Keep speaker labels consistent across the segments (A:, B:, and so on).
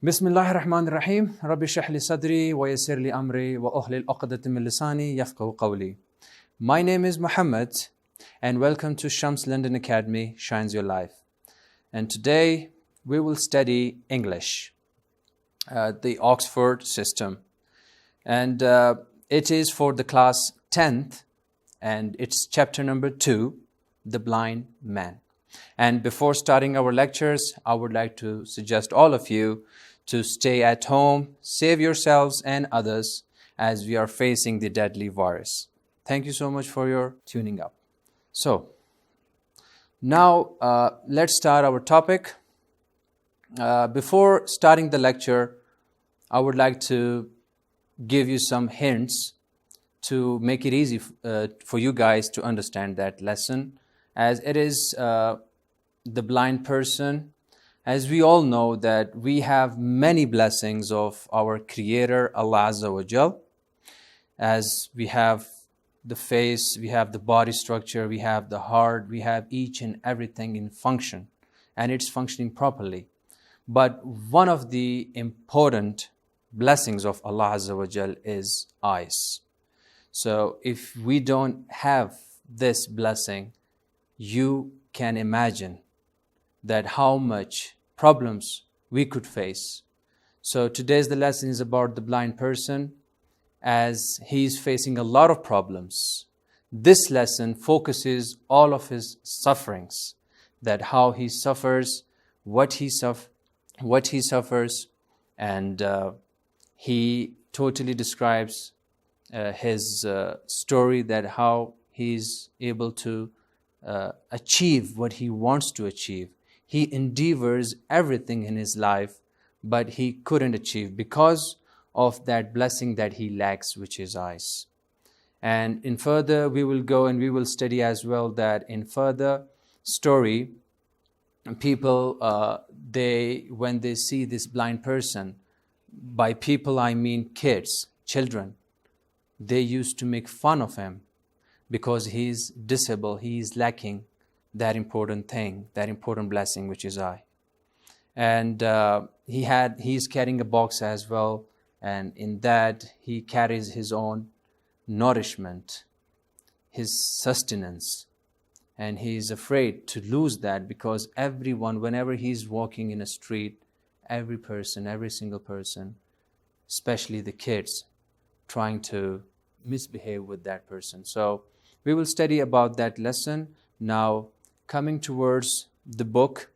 A: بسم الله الرحمن الرحيم رب اشرح لي صدري ويسر لي أمري وأحلل عقدة من لساني يفقهوا قولي. My name is Muhammad and welcome to Shams London Academy Shines Your Life. And today we will study English, the Oxford system. And it is for the class 10th and it's chapter number 2, The Blind Man. And before starting our lectures, I would like to suggest all of you to stay at home, save yourselves and others as we are facing the deadly virus. Thank you so much for your tuning up. So, now let's start our topic. Before starting the lecture, I would like to give you some hints to make it easy for you guys to understand that lesson, as it is the blind person. As we all know that we have many blessings of our Creator, Allah Azza wa Jal. As we have the face, we have the body structure, we have the heart, we have each and everything in function, and it's functioning properly. But one of the important blessings of Allah Azza wa Jal is eyes. So if we don't have this blessing, you can imagine that how much problems we could face. So today's the lesson is about the blind person, as he's facing a lot of problems. This lesson focuses all of his sufferings, that how he suffers, what he suffers, and he totally describes his story, that how he's able to achieve what he wants to achieve. He endeavors everything in his life, but he couldn't achieve because of that blessing that he lacks, which is eyes. And in further, we will go and we will study as well that in further story, people, when they see this blind person, by people I mean kids, children, they used to make fun of him because he is disabled, he is lacking that important thing, that important blessing, which is eye. And he's carrying a box as well, and in that he carries his own nourishment, his sustenance, and he is afraid to lose that, because everyone, whenever he's walking in a street, every single person, especially the kids, trying to misbehave with that person. So we will study about that lesson. Now, coming towards the book,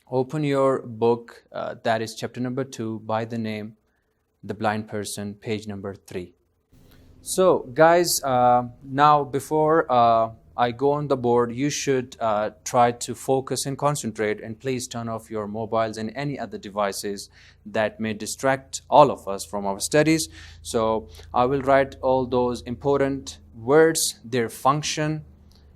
A: open your book, that is chapter number 2, by the name The Blind Person, page number 3. So guys, now before I go on the board, you should try to focus and concentrate, and please turn off your mobiles and any other devices that may distract all of us from our studies. So I will write all those important words, their function,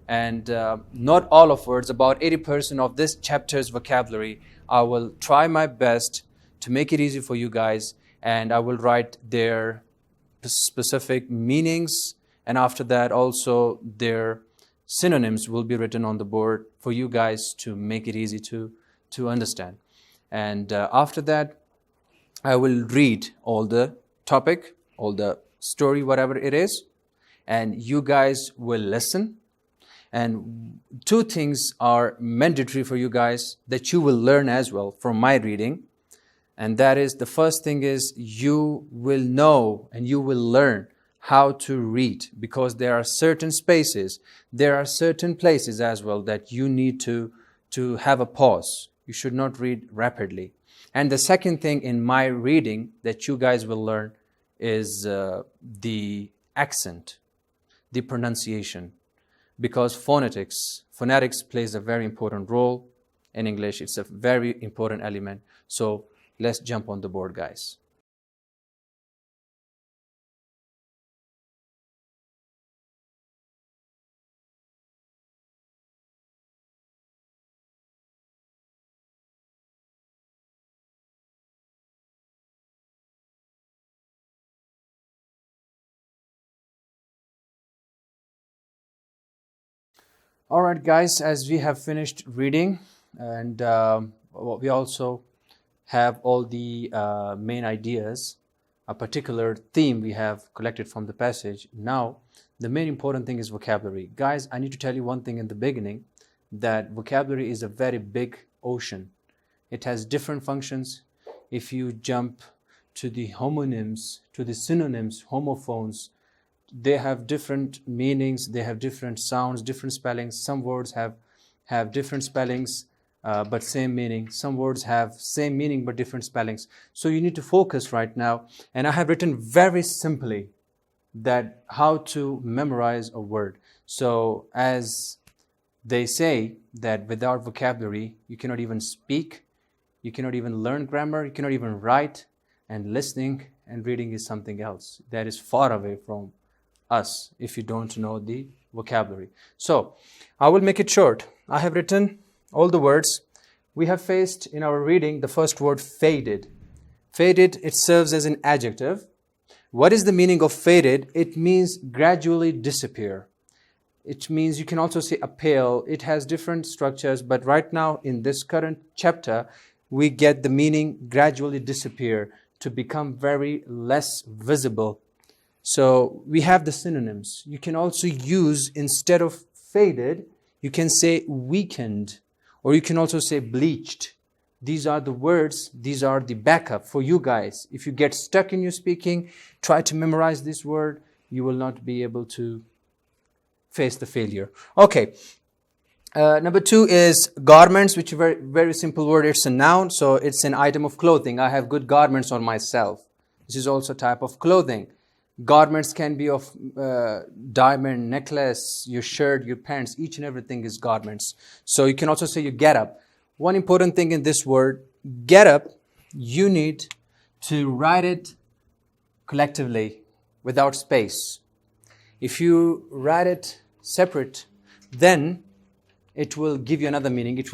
A: and not all of words, about 80% of this chapter's vocabulary. I will try my best to make it easy for you guys, and I will write their specific meanings, and after that also their synonyms will be written on the board for you guys to make it easy to understand. And after that, I will read all the topic, all the story, whatever it is, and you guys will listen. And two things are mandatory for you guys that you will learn as well from my reading. And that is, the first thing is you will know and you will learn how to read, because there are certain spaces, there are certain places as well that you need to have a pause. You should not read rapidly. And the second thing in my reading that you guys will learn is the accent, the pronunciation. Because phonetics plays a very important role in English. It's a very important element. So let's jump on the board, guys. All right, guys, as we have finished reading, and we also have all the main ideas, a particular theme we have collected from the passage. Now, the main important thing is vocabulary. Guys, I need to tell you one thing in the beginning, that vocabulary is a very big ocean. It has different functions. If you jump to the homonyms, to the synonyms, homophones, they have different meanings, they have different sounds, different spellings. Some words have different spellings but same meaning. Some words have same meaning but different spellings. So you need to focus right now. And I have written very simply that how to memorize a word. So as they say that without vocabulary, you cannot even speak, you cannot even learn grammar, you cannot even write, and listening and reading is something else that is far away from us if you don't know the vocabulary. So I will make it short. I have written all the words. We have faced in our reading the first word, faded. Faded, it serves as an adjective. What is the meaning of faded? It means gradually disappear. It means, you can also say a pale. It has different structures, but right now in this current chapter, we get the meaning gradually disappear, to become very less visible. So we have the synonyms. You can also use, instead of faded, you can say weakened, or you can also say bleached. These are the words, these are the backup for you guys. If you get stuck in your speaking, try to memorize this word, you will not be able to face the failure. Okay. Number 2 is garments, which is a very, very simple word. It's a noun, so it's an item of clothing. I have good garments on myself. This is also a type of clothing. Garments can be of diamond, necklace, your shirt, your pants, each and everything is garments. So you can also say your get up. One important thing in this word, get up, you need to write it collectively without space. If you write it separate, then it will give you another meaning. It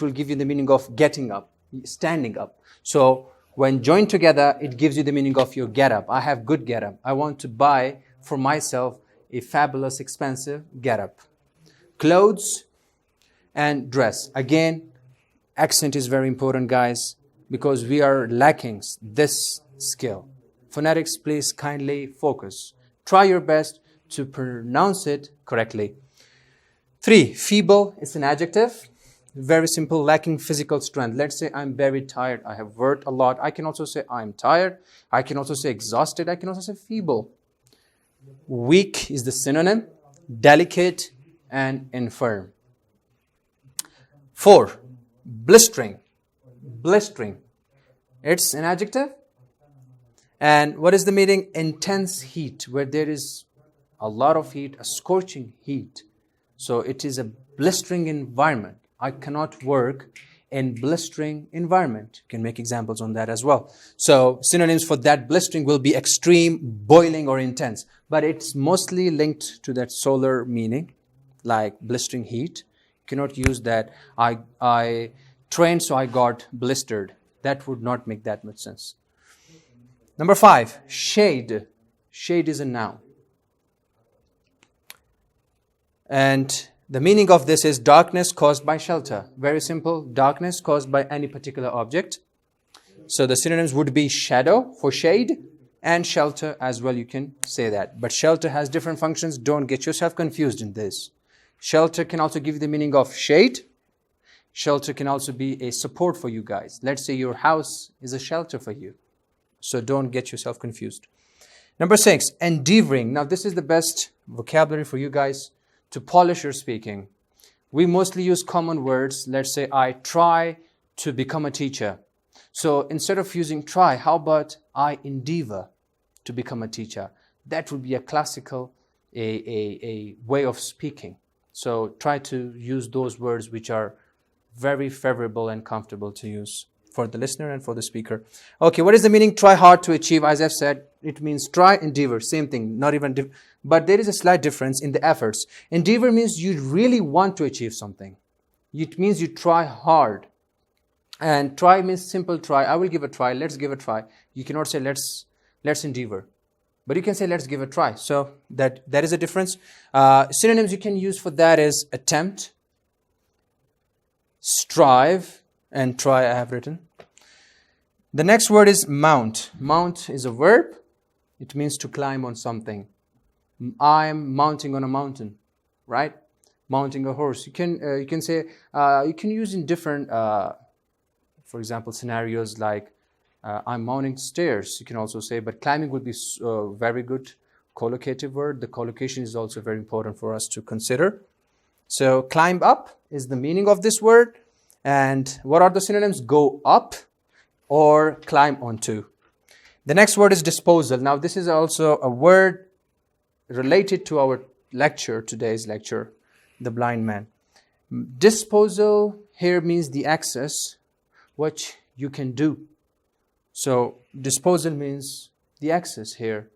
A: will give you the meaning of getting up, standing up. So when joined together, it gives you the meaning of your get up. I have good get up. I want to buy for myself a fabulous, expensive get up. Clothes and dress. Again, accent is very important, guys, because we are lacking this skill. Phonetics, please kindly focus. Try your best to pronounce it correctly. 3, feeble is an adjective. Very simple, lacking physical strength. Let's say I'm very tired. I have worked a lot. I can also say I'm tired. I can also say exhausted. I can also say feeble. Weak is the synonym. Delicate and infirm. 4, blistering. Blistering. It's an adjective. And what is the meaning? Intense heat, where there is a lot of heat, a scorching heat. So it is a blistering environment. I cannot work in blistering environment. You can make examples on that as well. So synonyms for that blistering will be extreme, boiling, or intense. But it's mostly linked to that solar meaning, like blistering heat. You cannot use that, I trained so I got blistered. That would not make that much sense. Number 5, shade. Shade is a noun. And the meaning of this is darkness caused by shelter. Very simple, darkness caused by any particular object. So the synonyms would be shadow for shade and shelter as well, you can say that. But shelter has different functions. Don't get yourself confused in this. Shelter can also give you the meaning of shade. Shelter can also be a support for you guys. Let's say your house is a shelter for you. So don't get yourself confused. Number 6, endeavoring. Now this is the best vocabulary for you guys to polish your speaking. We mostly use common words. Let's say I try to become a teacher. So instead of using try, how about I endeavor to become a teacher? That would be a classical a way of speaking. So try to use those words which are very favorable and comfortable to use for the listener and for the speaker. Okay, what is the meaning try hard to achieve? As I've said, it means try, endeavor, same thing, not even but there is a slight difference in the efforts. Endeavor means you really want to achieve something. It means you try hard. And try means simple try. I will give a try. Let's give a try. You cannot say let's endeavor. But you can say let's give a try. So that is a difference. Synonyms you can use for that is attempt, strive, and try I have written. The next word is mount. Mount is a verb. It means to climb on something. I'm mounting on a mountain, right? Mounting a horse. You can say, you can use in different, for example, scenarios like I'm mounting stairs. You can also say, but climbing would be very good collocative word. The collocation is also very important for us to consider. So climb up is the meaning of this word. And what are the synonyms? Go up or climb onto. The next word is disposal. Now this is also a word related to our lecture, today's lecture, the blind man. Disposal here means the access, what you can do. So disposal means the access here,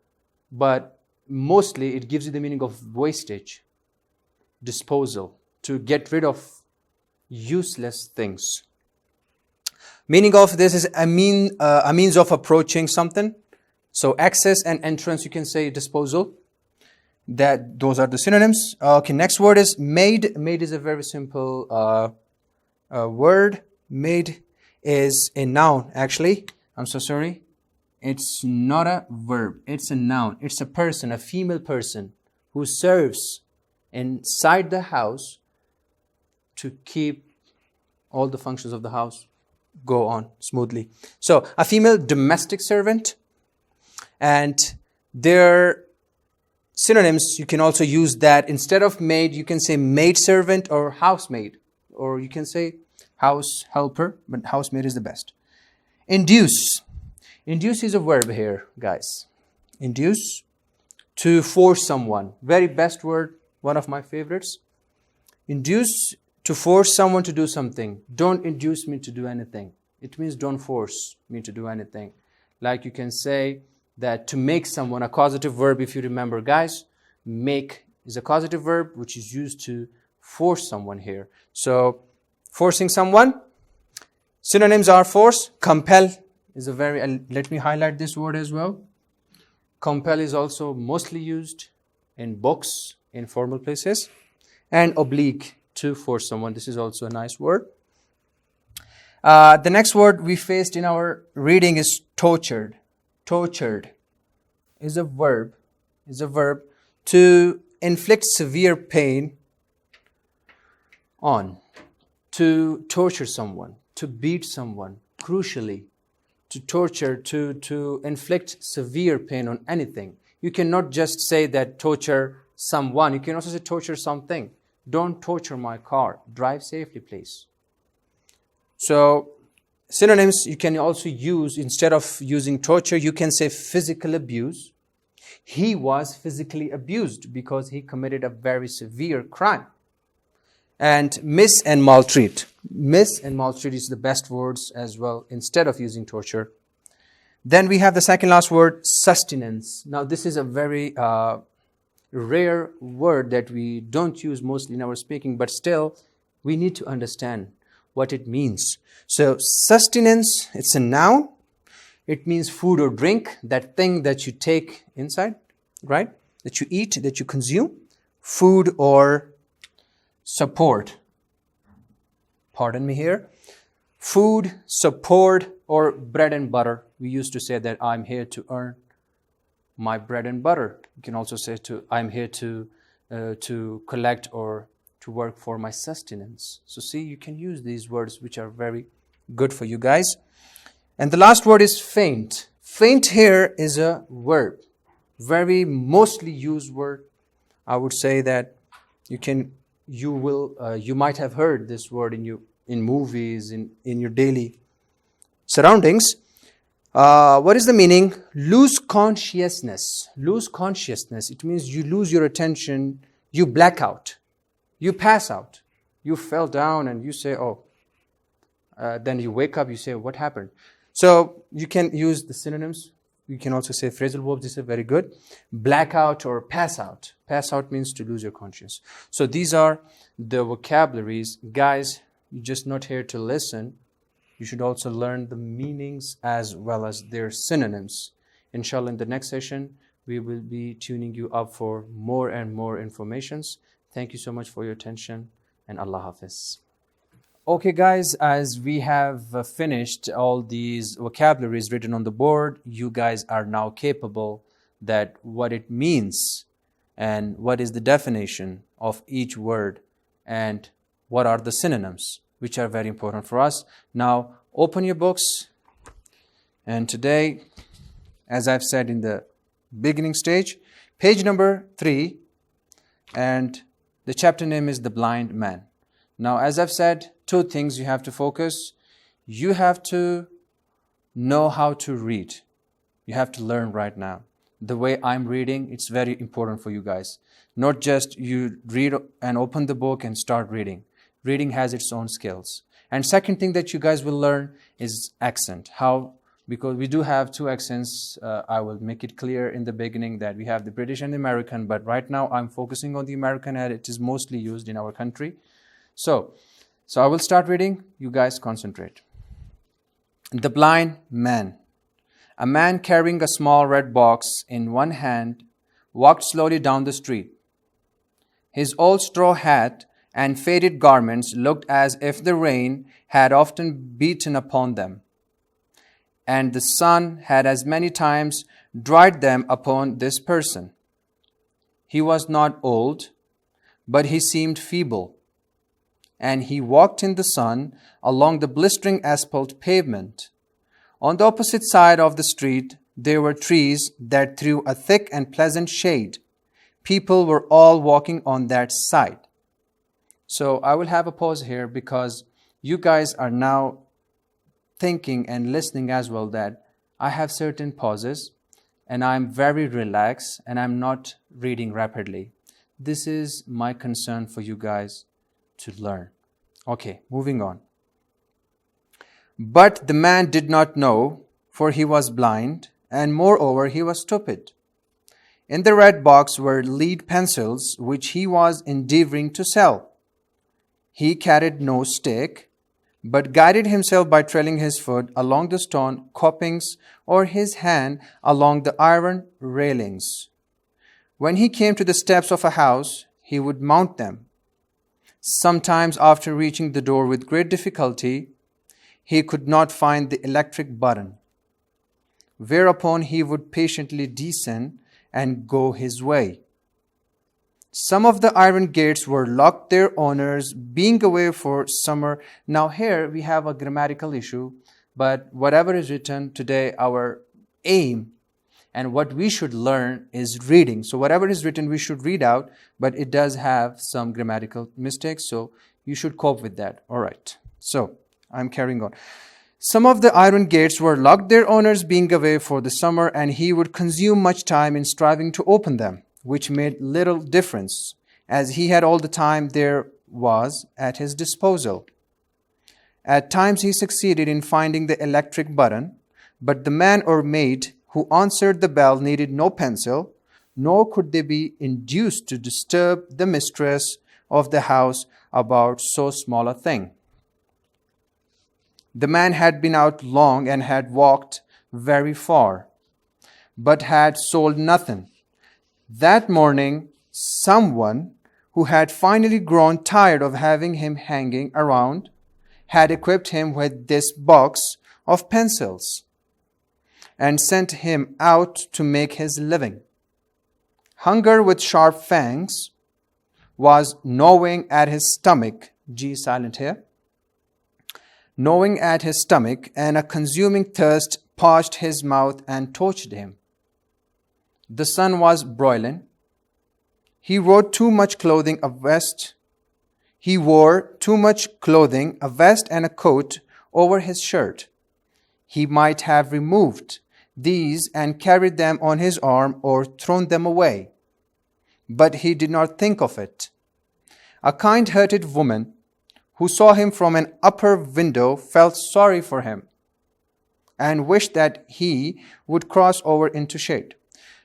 A: but mostly it gives you the meaning of wastage, disposal, to get rid of useless things. Meaning of this is a means of approaching something. So access and entrance, you can say disposal. Those are the synonyms. Okay, next word is made. Made is a very simple word. Made is a noun, actually. I'm so sorry. It's not a verb. It's a noun. It's a person, a female person who serves inside the house to keep all the functions of the house go on smoothly. So a female domestic servant, and their synonyms, you can also use that. Instead of maid, you can say maid servant or housemaid, or you can say house helper, but housemaid is the best. Induce. Induce is a verb here, guys. Induce, to force someone. Very best word, one of my favorites. Induce, to force someone to do something. Don't induce me to do anything. It means don't force me to do anything. Like you can say that to make someone, a causative verb, if you remember, guys, make is a causative verb which is used to force someone here. So forcing someone. Synonyms are force. Compel is a very, let me highlight this word as well. Compel is also mostly used in books, in formal places. And oblique, to force someone. This is also a nice word. The next word we faced in our reading is tortured. Tortured is a verb. To inflict severe pain on. To torture someone. To beat someone. Crucially, to torture, to inflict severe pain on anything. You cannot just say that torture someone. You can also say torture something. Don't torture my car. Drive safely, please. So synonyms you can also use, instead of using torture, you can say physical abuse. He was physically abused because he committed a very severe crime. And miss and maltreat. Miss and maltreat is the best words as well, instead of using torture. Then we have the second last word, sustenance. Now this is a very rare word that we don't use mostly in our speaking, but still we need to understand what it means. So sustenance, it's a noun. It means food or drink, that thing that you take inside, right? That you eat, that you consume. Food or support. Pardon me here. Food, support, or bread and butter. We used to say that I'm here to earn my bread and butter. You can also say I'm here to collect or to work for my sustenance. So see, you can use these words which are very good for you guys. And the last word is faint. Faint here is a verb. Very mostly used word. I would say that you might have heard this word in movies, in your daily surroundings. What is the meaning? Lose consciousness. Lose consciousness. It means you lose your attention, you black out, you pass out, you fell down and you say, oh. Then you wake up, you say, what happened? So you can use the synonyms. You can also say phrasal verbs. This is very good. Blackout or pass out. Pass out means to lose your conscience. So these are the vocabularies. Guys, you're just not here to listen. You should also learn the meanings as well as their synonyms. Inshallah, in the next session, we will be tuning you up for more and more informations. Thank you so much for your attention, and Allah Hafiz. Okay, guys, as we have finished all these vocabularies written on the board, you guys are now capable that what it means and what is the definition of each word and what are the synonyms, which are very important for us. Now, open your books, and today, as I've said in the beginning stage, page number 3, and the chapter name is The Blind Man. Now, as I've said, 2 things you have to focus. You have to know how to read. You have to learn right now. The way I'm reading, it's very important for you guys. Not just you read and open the book and start reading. Reading has its own skills. And second thing that you guys will learn is accent. How? Because we do have 2 accents. I will make it clear in the beginning that we have the British and the American, but right now I'm focusing on the American and it is mostly used in our country. So I will start reading. You guys concentrate. The Blind Man. A man carrying a small red box in one hand walked slowly down the street. His old straw hat and faded garments looked as if the rain had often beaten upon them, and the sun had as many times dried them upon this person. He was not old, but he seemed feeble, and he walked in the sun along the blistering asphalt pavement. On the opposite side of the street, there were trees that threw a thick and pleasant shade. People were all walking on that side. So I will have a pause here because you guys are now thinking and listening as well that I have certain pauses and I'm very relaxed and I'm not reading rapidly. This is my concern for you guys to learn. Okay, moving on. But the man did not know, for he was blind, and moreover he was stupid. In the red box were lead pencils, which he was endeavoring to sell. He carried no stick, but guided himself by trailing his foot along the stone copings or his hand along the iron railings. When he came to the steps of a house, he would mount them. Sometimes, after reaching the door with great difficulty, he could not find the electric button, whereupon he would patiently descend and go his way. Some of the iron gates were locked, their owners being away for summer. Now here we have a grammatical issue, but whatever is written today, our aim and what we should learn is reading. So whatever is written, we should read out, but it does have some grammatical mistakes, so you should cope with that. All right, so I'm carrying on. Some of the iron gates were locked, their owners being away for the summer, and he would consume much time in striving to open them, which made little difference, as he had all the time there was at his disposal. At times he succeeded in finding the electric button, but the man or maid who answered the bell needed no pencil, nor could they be induced to disturb the mistress of the house about so small a thing. The man had been out long and had walked very far, but had sold nothing. That morning, someone who had finally grown tired of having him hanging around had equipped him with this box of pencils and sent him out to make his living. Hunger with sharp fangs was gnawing at his stomach. G silent here. Gnawing at his stomach, and a consuming thirst parched his mouth and tortured him. The sun was broiling. He wore too much clothing, a vest and a coat over his shirt. He might have removed these and carried them on his arm or thrown them away, but he did not think of it. A kind-hearted woman who saw him from an upper window felt sorry for him and wished that he would cross over into shade.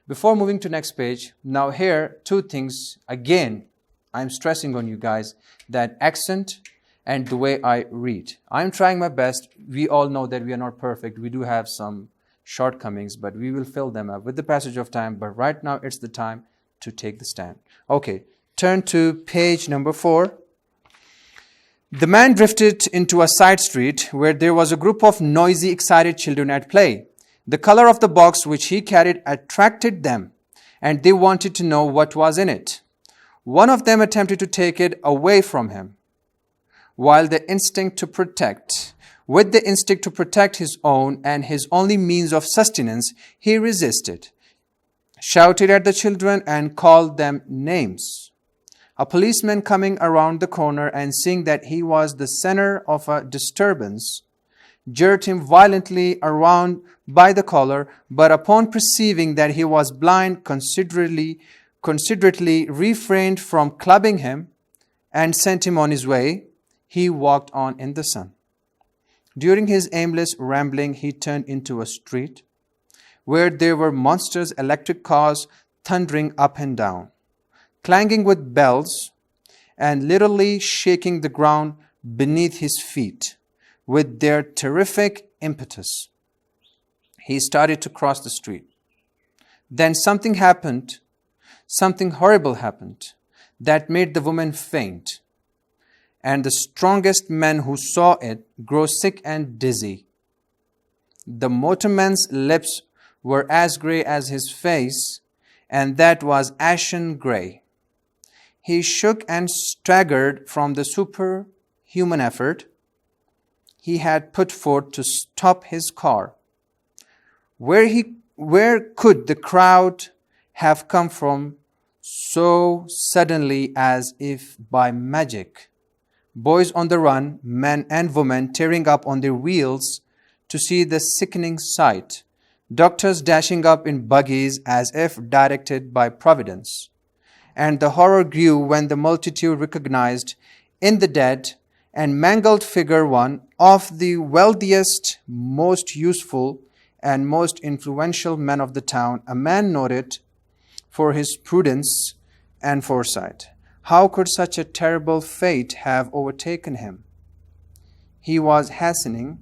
A: Before moving to next page, now here 2 things again I'm stressing on you guys, that accent and the way I read. I'm trying my best. We all know that we are not perfect. We do have some shortcomings, but we will fill them up with the passage of time. But right now it's the time to take the stand. Okay, turn to page number 4. The man drifted into a side street where there was a group of noisy, excited children at play. The color of the box which he carried attracted them, and they wanted to know what was in it. One of them attempted to take it away from him, with the instinct to protect his own and his only means of sustenance, he resisted, shouted at the children, and called them names. A policeman coming around the corner and seeing that he was the center of a disturbance, jerked him violently around by the collar, but upon perceiving that he was blind, considerately refrained from clubbing him and sent him on his way. He walked on in the sun. During his aimless rambling, he turned into a street where there were monstrous electric cars thundering up and down, clanging with bells and literally shaking the ground beneath his feet with their terrific impetus. He started to cross the street. Then something horrible happened, that made the woman faint, and the strongest men who saw it grow sick and dizzy. The motorman's lips were as grey as his face, and that was ashen grey. He shook and staggered from the superhuman effort he had put forth to stop his car. Where could the crowd have come from so suddenly as if by magic? Boys on the run, men and women tearing up on their wheels to see the sickening sight, doctors dashing up in buggies as if directed by Providence. And the horror grew when the multitude recognized in the dead and mangled figure one of the wealthiest, most useful, and most influential men of the town, a man noted for his prudence and foresight. How could such a terrible fate have overtaken him? He was hastening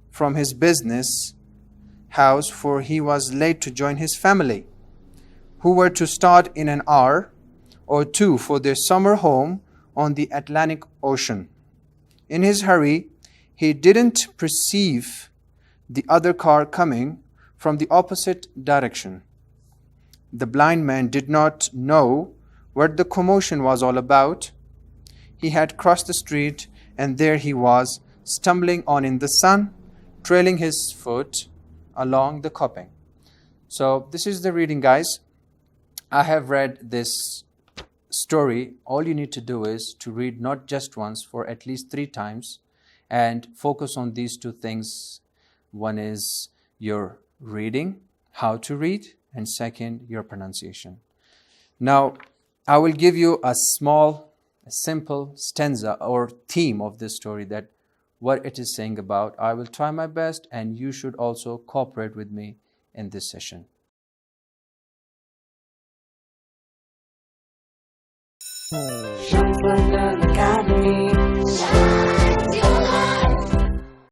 A: from his business house, for he was late to join his family, who were to start in an hour or two for their summer home on the Atlantic Ocean. In his hurry, he didn't perceive the other car coming from the opposite direction. The blind man did not know what the commotion was all about. He had crossed the street, and there he was, stumbling on in the sun, trailing his foot along the coping. So this is the reading, guys. I have read this story. All you need to do is to read not just once, for at least 3 times, and focus on these 2 things. One is your reading, how to read, and second, your pronunciation. Now, I will give you a simple stanza or theme of this story, that what it is saying about. I will try my best, and you should also cooperate with me in this session.
B: Academy.